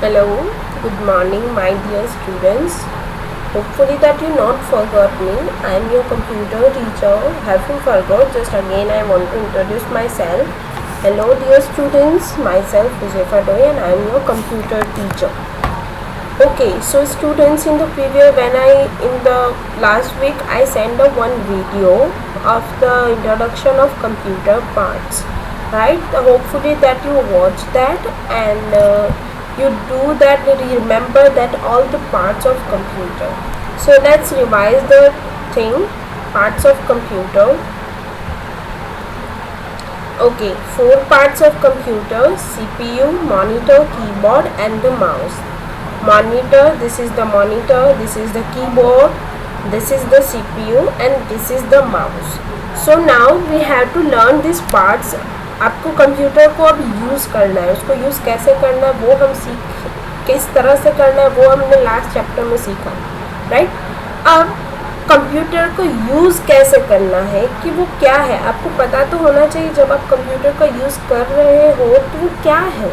Hello, good morning my dear students. Hopefully that you not forgot me. I am your computer teacher. Have you forgot? Just again I want to introduce myself. Hello dear students, myself Josefa Doi and I am your computer teacher. Okay, so students, in the last week I sent one video of the introduction of computer parts, right? Hopefully that you watch that and you do that, remember that all the parts of computer. So let's revise the thing, parts of computer. Okay, 4 parts of computer: CPU, monitor, keyboard and the mouse. Monitor, this is the monitor, this is the keyboard, this is the CPU and this is the mouse. So now we have to learn these parts. आपको computer को अब use करना है, उसको use कैसे करना है वो हम किस तरह से करना है वो हमने लास्ट चैप्टर में सीखा, राइट? अब कंप्यूटर को यूज़ कैसे करना है कि वो क्या है आपको पता तो होना चाहिए। जब आप कंप्यूटर का यूज़ कर रहे हो तो वो क्या है,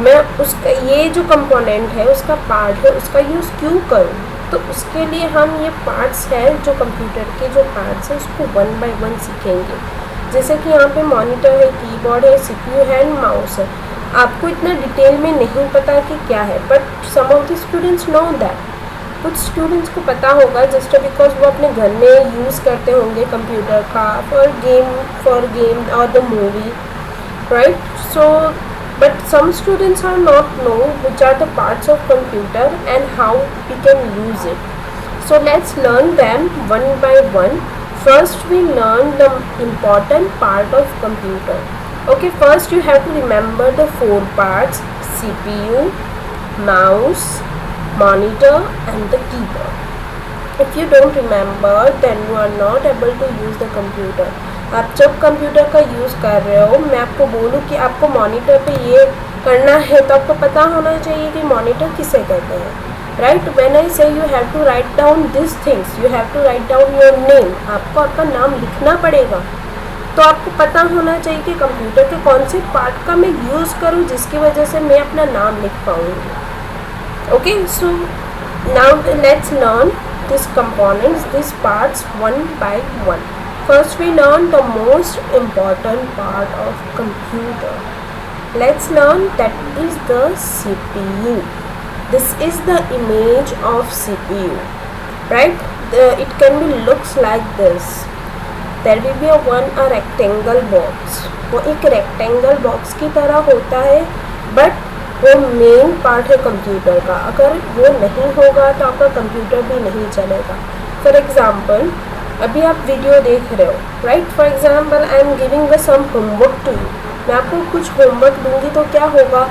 मैं उसका ये जो कंपोनेंट है उसका पार्ट है उसका यूज़ क्यों करूँ। तो उसके लिए हम ये पार्ट्स हैं जो कंप्यूटर के जो पार्ट्स हैं उसको 1 बाय 1 सीखेंगे। जैसे कि यहाँ पे मॉनिटर है, कीबोर्ड है, सीपीयू है एंड माउस है। आपको इतना डिटेल में नहीं पता कि क्या है, but some of the students know that. कुछ स्टूडेंट्स को पता होगा जस्ट बिकॉज वो अपने घर में यूज़ करते होंगे कंप्यूटर का फॉर गेम और the movie, right? So but some students are not know which are the parts of computer and how we can use it. So let's learn them one by one. First we learn the important part of computer. Okay, first you have to remember the 4 parts: CPU, mouse, monitor and the keyboard. If you don't remember then you are not able to use the computer. आप जब computer का use कर रहे हो, मैं आपको बोलूँ कि आपको मॉनिटर पे ये करना है तो आपको पता होना चाहिए कि मॉनिटर किसे कहते हैं, right? When I say you have to write down this things, you have to write down your name, आपको आपका नाम लिखना पड़ेगा। तो आपको पता होना चाहिए कि कंप्यूटर के कौन से पार्ट का मैं यूज़ करूँ जिसकी वजह से मैं अपना नाम लिख पाऊँगी। Okay, so now let's learn this components, this parts 1 by 1. First we learn the most important part of computer. Let's learn that is the CPU. This is the image of CPU, right? It can be looks like this. There will be a rectangle box. वो एक rectangle box की तरह होता है, but वो main part है computer का। अगर वो नहीं होगा तो आपका कंप्यूटर भी नहीं चलेगा। फॉर एग्जाम्पल, अभी आप वीडियो देख रहे हो, right? For example I am giving the some homework to you. मैं आपको कुछ होमवर्क दूंगी तो क्या होगा,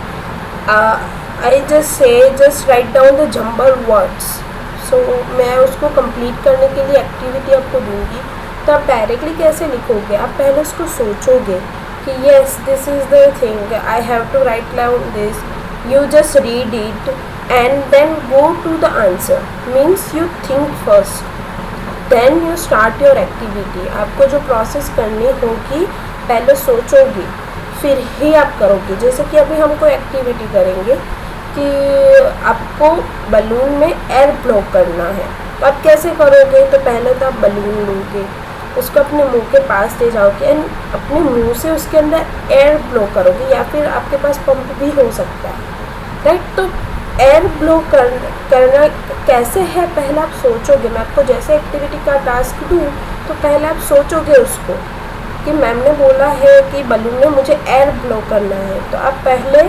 I just write down the jumble words. So मैं उसको कंप्लीट करने के लिए एक्टिविटी आपको दूंगी, तो आप डायरेक्टली कैसे लिखोगे? आप पहले उसको सोचोगे कि yes this is the thing, I have to write down this. You just read it and then go to the answer, means you think first then you start your activity. आपको जो process करनी होगी पहले सोचोगे फिर ही आप करोगे। जैसे कि अभी हम कोई एक्टिविटी करेंगे कि आपको बलून में एयर ब्लो करना है, तो आप कैसे करोगे? तो पहले तो आप बलून लोगे, उसको अपने मुंह के पास ले जाओगे एंड अपने मुंह से उसके अंदर एयर ब्लो करोगे, या फिर आपके पास पंप भी हो सकता है, राइट? तो एयर ब्लो करना कैसे है पहले आप सोचोगे। मैं आपको जैसे एक्टिविटी का टास्क दूँ तो पहले आप सोचोगे उसको कि मैम ने बोला है कि बलून में मुझे एयर ब्लो करना है, तो आप पहले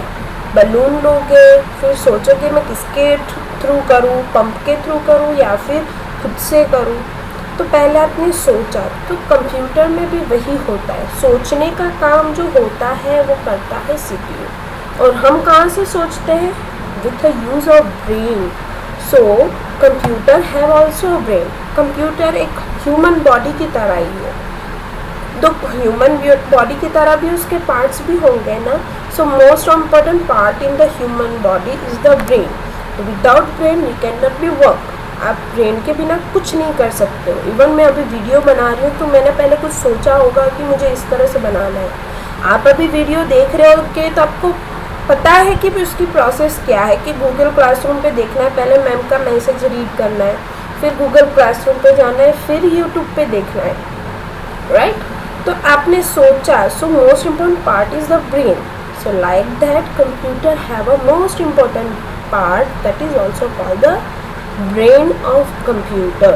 बलून लोगे, फिर सोचोगे मैं किसके थ्रू करूँ, पंप के थ्रू करूँ या फिर खुद से करूँ। तो पहले आपने सोचा। तो कंप्यूटर में भी वही होता है, सोचने का काम जो होता है वो करता है CPU। और हम कहाँ से सोचते हैं? with the use of brain. So computer have also a brain. Computer एक ह्यूमन बॉडी की तरह ही है, तो ह्यूमन बॉडी की तरह भी उसके पार्ट्स भी होंगे ना। So most important part in the human body is the brain. Without brain you can not be work. आप ब्रेन के बिना कुछ नहीं कर सकते हो। इवन मैं अभी वीडियो बना रही हूँ तो मैंने पहले कुछ सोचा होगा कि मुझे इस तरह से बनाना है। आप अभी वीडियो देख रहे हो कि तो आपको पता है कि उसकी प्रोसेस क्या है, कि गूगल क्लासरूम पे देखना है, पहले मैम का मैसेज रीड करना है, फिर गूगल क्लासरूम पे जाना है, फिर यूट्यूब पे देखना है, राइट? तो आपने सोचा, so most important part is the brain. So like that, computer have a most important part that is also called the brain of computer.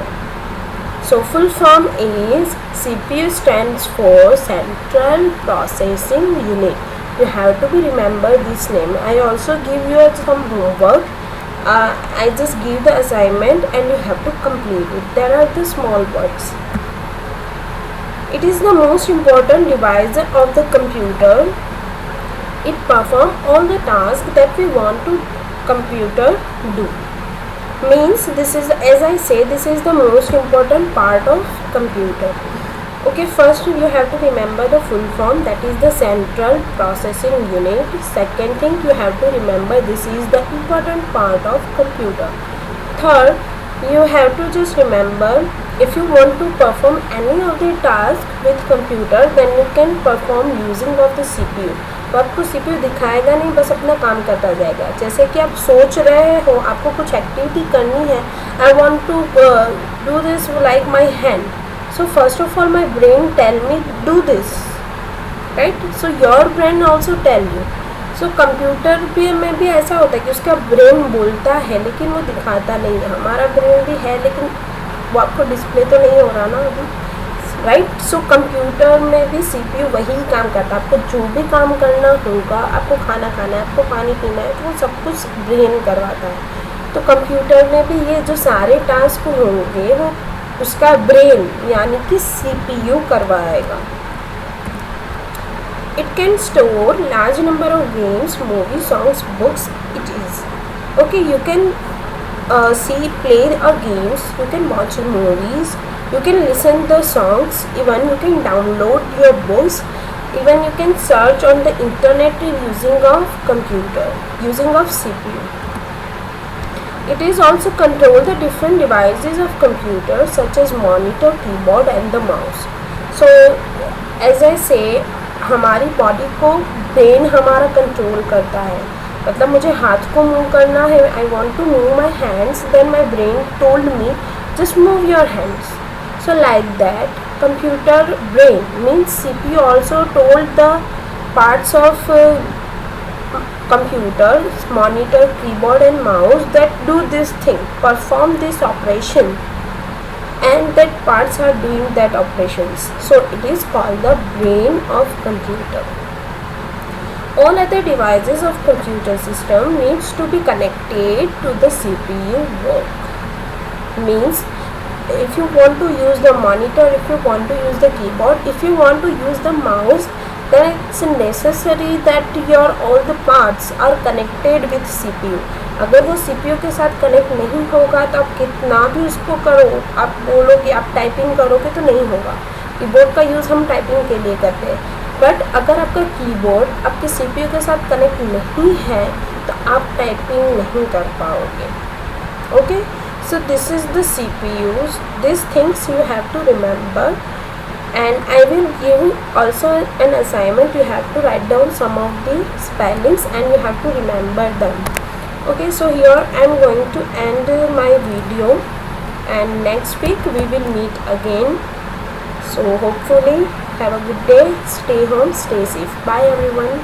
So full form is CPU stands for Central Processing Unit. You have to be remember this name. I also give you some homework. I just give the assignment and you have to complete it. There are the small words. It is the most important device of the computer. It perform all the tasks that we want to computer do. Means this is, as I say, this is the most important part of computer. Okay, first you have to remember the full form, that is the Central Processing Unit. Second thing, you have to remember this is the important part of computer. Third, you have to just remember, if you want to perform any of the task with computer, then you can perform using of the CPU. तो आपको CPU दिखाएगा नहीं, बस अपना काम करता जाएगा. जैसे कि आप सोच रहे हो, आपको कुछ एक्टिविटी करनी है, I want to do this like my hand, so first of all my brain tell me do this, right? So your brain also tell you. So computer भी में भी ऐसा होता है कि उसका ब्रेन बोलता है लेकिन वो दिखाता नहीं है. हमारा ब्रेन भी है लेकिन वो आपको डिस्प्ले तो नहीं हो रहा ना अभी, राइट? सो कंप्यूटर में भी CPU वही काम करता है. आपको जो भी काम करना होगा, आपको खाना खाना है, आपको पानी पीना है, तो वो सब कुछ ब्रेन करवाता है. तो कंप्यूटर में भी ये जो सारे टास्क होंगे वो उसका ब्रेन यानी कि CPU करवाएगा. It can store large number of games, movie, songs, books. It is okay. You can play games. You can watch movies. You can listen the songs. Even you can download your books. Even you can search on the internet using of computer, using of CPU. It is also control the different devices of computer such as monitor, keyboard and the mouse. So as I say, हमारी body को brain हमारा control करता है. मतलब मुझे हाथ को move करना है, I want to move my hands, then my brain told me just move your hands. So like that computer brain means CPU also told the parts of computer, monitor, keyboard and mouse that do this thing, perform this operation, and that parts are doing that operations. So it is called the brain of computer. All other devices of computer system needs to be connected to the CPU work. Means if you want to use the monitor, if you want to use the keyboard, if you want to use the mouse, then it's necessary that your all the parts are connected with CPU. अगर वो CPU के साथ connect नहीं होगा तो आप कितना भी उसको करो, आप बोलोगे आप टाइपिंग करोगे तो नहीं होगा. कीबोर्ड का यूज़ हम टाइपिंग के लिए करते हैं, बट अगर आपका कीबोर्ड आपके CPU के साथ कनेक्ट नहीं है तो आप टाइपिंग नहीं कर पाओगे. Okay, so this is the CPUs. This things you have to remember. And I will give you also an assignment. You have to write down some of the spellings and you have to remember them. Okay, so here I am going to end my video and next week we will meet again. So hopefully have a good day, stay home, stay safe. Bye everyone.